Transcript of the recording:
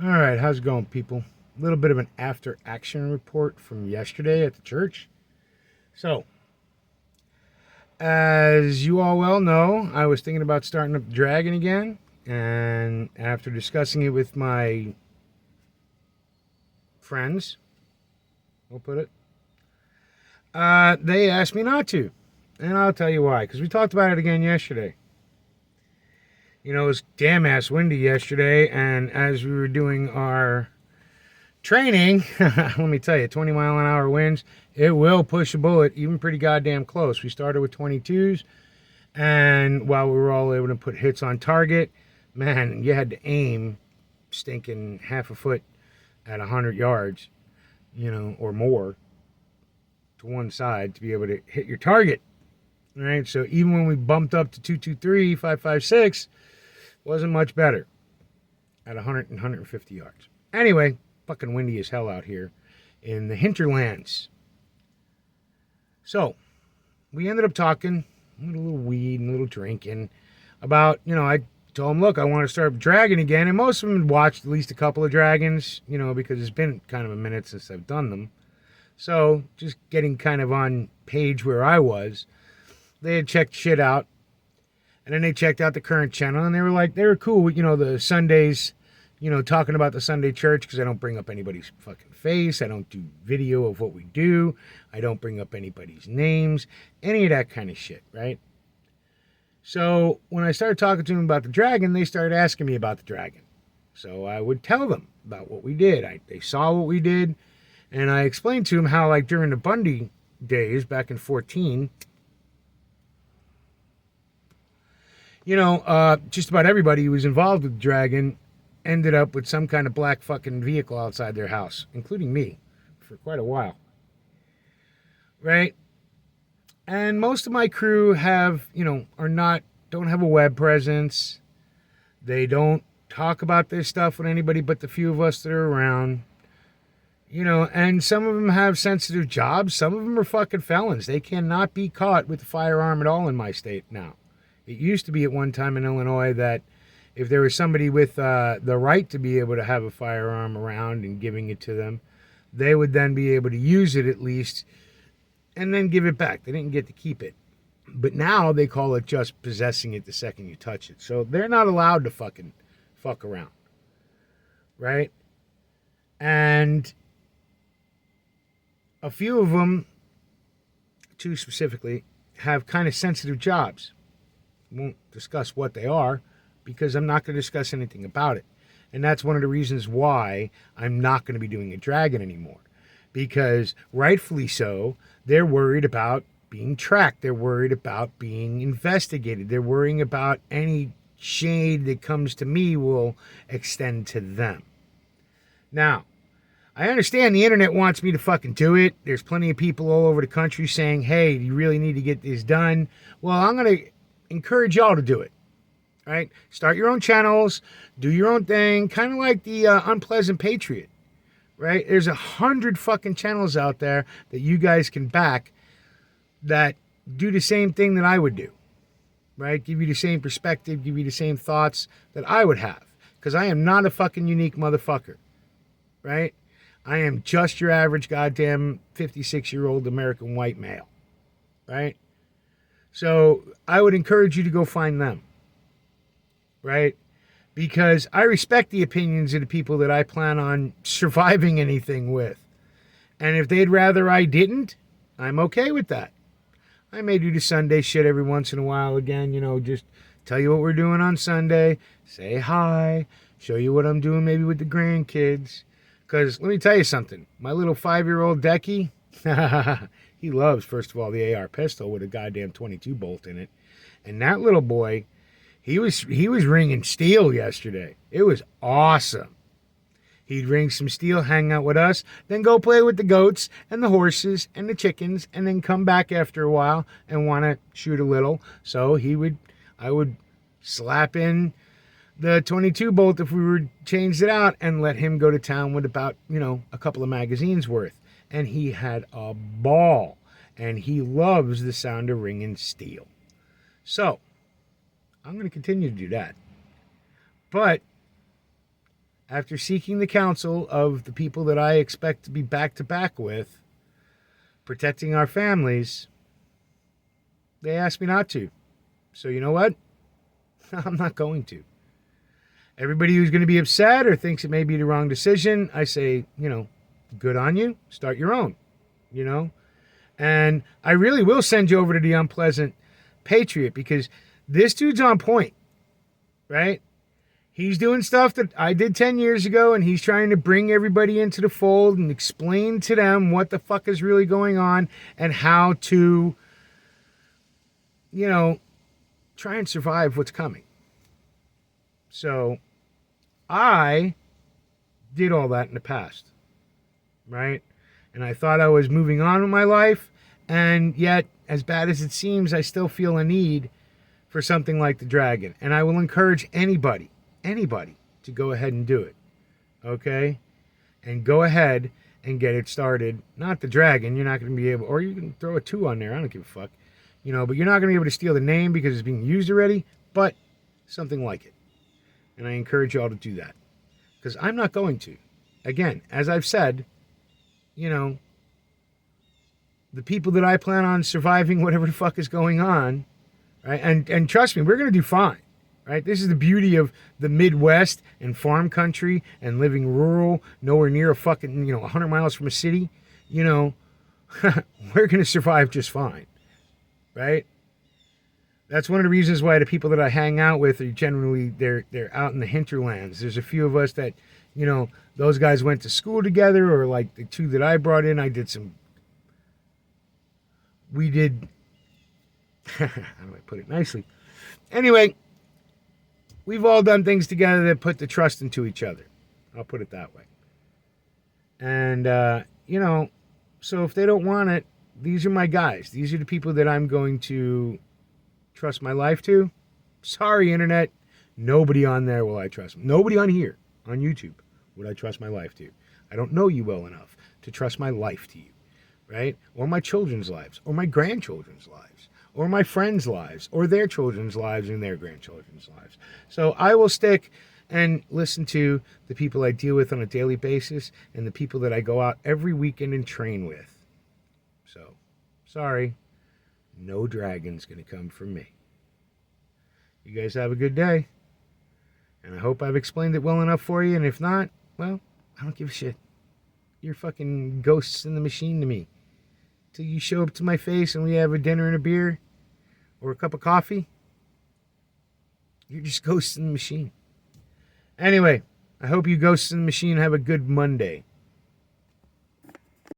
All right, how's it going, people? A little bit of an after action report from yesterday at the church. So, as you all well know, I was thinking about starting up the Dragon again, and after discussing it with my friends, we'll put it, they asked me not to. And I'll tell you why, because we talked about it again yesterday. You know, it was damn ass windy yesterday, and as we were doing our training, let me tell you, 20-mile-an-hour winds, it will push a bullet even pretty goddamn close. We started with 22s, and while we were all able to put hits on target, man, you had to aim stinking half a foot at 100 yards, or more to one side to be able to hit your target. All right, so even when we bumped up to 223, 556, wasn't much better at 100 and 150 yards. Anyway, fucking windy as hell out here in the hinterlands. So, we ended up talking, a little weed and a little drinking, about, I told them, look, I want to start Dragon again, and most of them had watched at least a couple of Dragons, because it's been kind of a minute since I've done them. So, just getting kind of on page where I was, they had checked shit out, and then they checked out the current channel, and they were cool with, the Sundays, talking about the Sunday church, because I don't bring up anybody's fucking face. I don't do video of what we do. I don't bring up anybody's names, any of that kind of shit, right? So when I started talking to them about the Dragon, they started asking me about the Dragon. So I would tell them about what we did. They saw what we did, and I explained to them how, like, during the Bundy days back in 14, just about everybody who was involved with the Dragon ended up with some kind of black fucking vehicle outside their house, including me, for quite a while. Right? And most of my crew don't have a web presence. They don't talk about this stuff with anybody but the few of us that are around. And some of them have sensitive jobs. Some of them are fucking felons. They cannot be caught with a firearm at all in my state now. It used to be at one time in Illinois that if there was somebody with the right to be able to have a firearm around and giving it to them, they would then be able to use it at least and then give it back. They didn't get to keep it. But now they call it just possessing it the second you touch it. So they're not allowed to fucking fuck around. Right? And a few of them, two specifically, have kind of sensitive jobs. Won't discuss what they are because I'm not going to discuss anything about it. And that's one of the reasons why I'm not going to be doing a Dragon anymore. Because rightfully so, they're worried about being tracked. They're worried about being investigated. They're worrying about any shade that comes to me will extend to them. Now, I understand the internet wants me to fucking do it. There's plenty of people all over the country saying, hey, you really need to get this done. Well, I'm going to encourage y'all to do it. Right? Start your own channels, do your own thing, kind of like the Unpleasant Patriot, right? There's 100 fucking channels out there that you guys can back that do the same thing that I would do, right? Give you the same perspective, give you the same thoughts that I would have, because I am not a fucking unique motherfucker, right? I am just your average goddamn 56-year-old American white male, right? So I would encourage you to go find them. Right? Because I respect the opinions of the people that I plan on surviving anything with. And if they'd rather I didn't, I'm okay with that. I may do the Sunday shit every once in a while again, just tell you what we're doing on Sunday, say hi, show you what I'm doing maybe with the grandkids. Because let me tell you something, my little 5-year-old Decky, he loves, first of all, the AR pistol with a goddamn 22 bolt in it. And that little boy, He was ringing steel yesterday. It was awesome. He'd ring some steel, hang out with us, then go play with the goats and the horses and the chickens, and then come back after a while and want to shoot a little. So I would slap in the 22 bolt if we were changed it out and let him go to town with about, a couple of magazines worth. And he had a ball. And he loves the sound of ringing steel. So I'm going to continue to do that. But after seeking the counsel of the people that I expect to be back to back with, protecting our families, they asked me not to. So you know what? I'm not going to. Everybody who's going to be upset or thinks it may be the wrong decision, I say, good on you. Start your own, And I really will send you over to the Unpleasant Patriot because this dude's on point, right? He's doing stuff that I did 10 years ago, and he's trying to bring everybody into the fold and explain to them what the fuck is really going on and how to, try and survive what's coming. So I did all that in the past, right? And I thought I was moving on with my life, and yet, as bad as it seems, I still feel a need for something like the dragon. And I will encourage anybody to go ahead and do it, okay? And go ahead and get it started. Not the dragon, you're not going to be able, or you can throw a 2 on there, I don't give a fuck. But you're not going to be able to steal the name because it's being used already, but something like it. And I encourage y'all to do that. Because I'm not going to. Again, as I've said, the people that I plan on surviving whatever the fuck is going on, right? And trust me, we're going to do fine, right? This is the beauty of the Midwest and farm country and living rural, nowhere near a fucking, 100 miles from a city. We're going to survive just fine, right? That's one of the reasons why the people that I hang out with are generally, they're out in the hinterlands. There's a few of us that, those guys went to school together, or like the 2 that I brought in, we did, how do I put it nicely? Anyway, we've all done things together that put the trust into each other. I'll put it that way. And, so if they don't want it, these are my guys. These are the people that I'm going to trust my life to. Sorry, Internet. Nobody on there will I trust. Nobody on here, on YouTube, would I trust my life to. I don't know you well enough to trust my life to you, right? Or my children's lives, or my grandchildren's lives, or my friends' lives, or their children's lives and their grandchildren's lives. So I will stick and listen to the people I deal with on a daily basis and the people that I go out every weekend and train with. So, sorry. No dragon's going to come from me. You guys have a good day. And I hope I've explained it well enough for you. And if not, well, I don't give a shit. You're fucking ghosts in the machine to me. Till you show up to my face and we have a dinner and a beer or a cup of coffee. You're just ghosts in the machine. Anyway, I hope you ghosts in the machine have a good Monday.